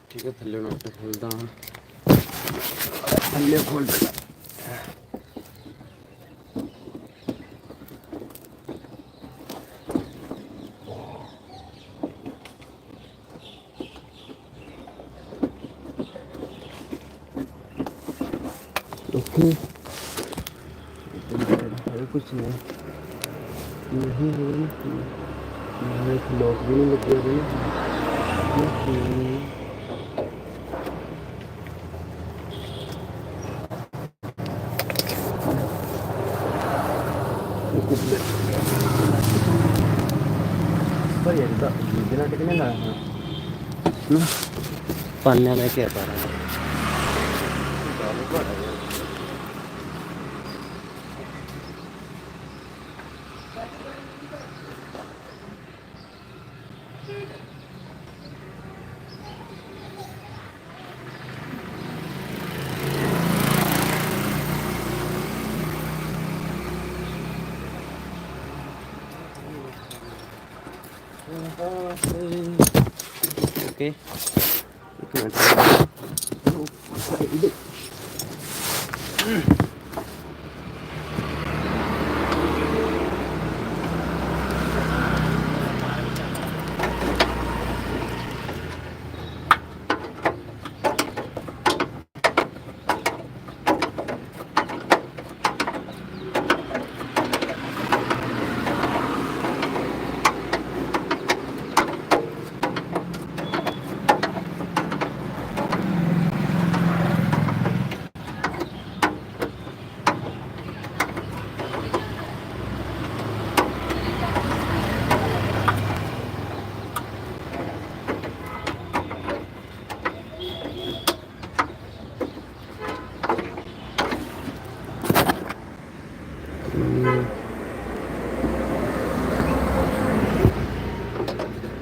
ठीक है थल्ले नट खोलदा थल्ले खोल ओके कुछ नहीं लोग भी नहीं लगे हुए पर यार बिना टिकने लगा पाने में क्या पा रहा है ओके एक मिनट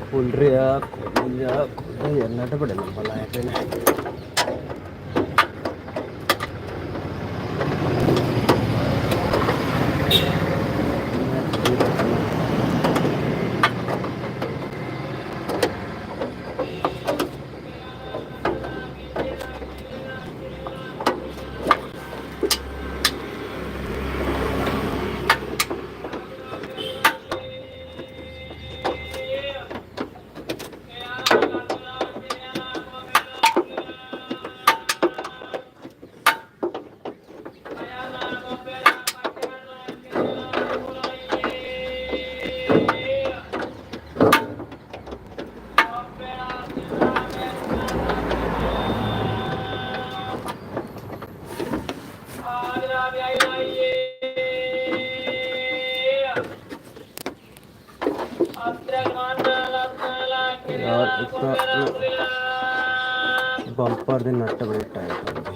खोल रहा यार नट बड़े लंबा लाया पे यार इसका बंपर दे नट बड़े टाइट होंगे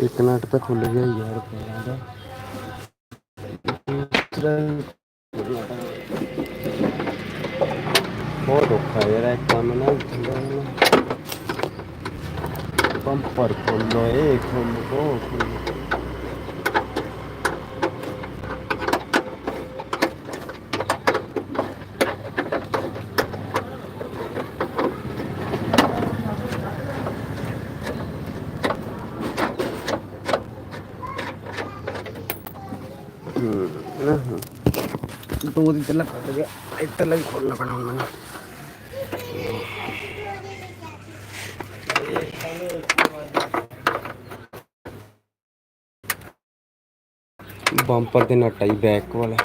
एक नट तो खुल गया यार का बहुत औखा है यार काम ना बंपर खोलो खोलो दो दिन तला कट गया एक तला भी खोलना पड़ा मैंने बंपर के नट आई बैक वाला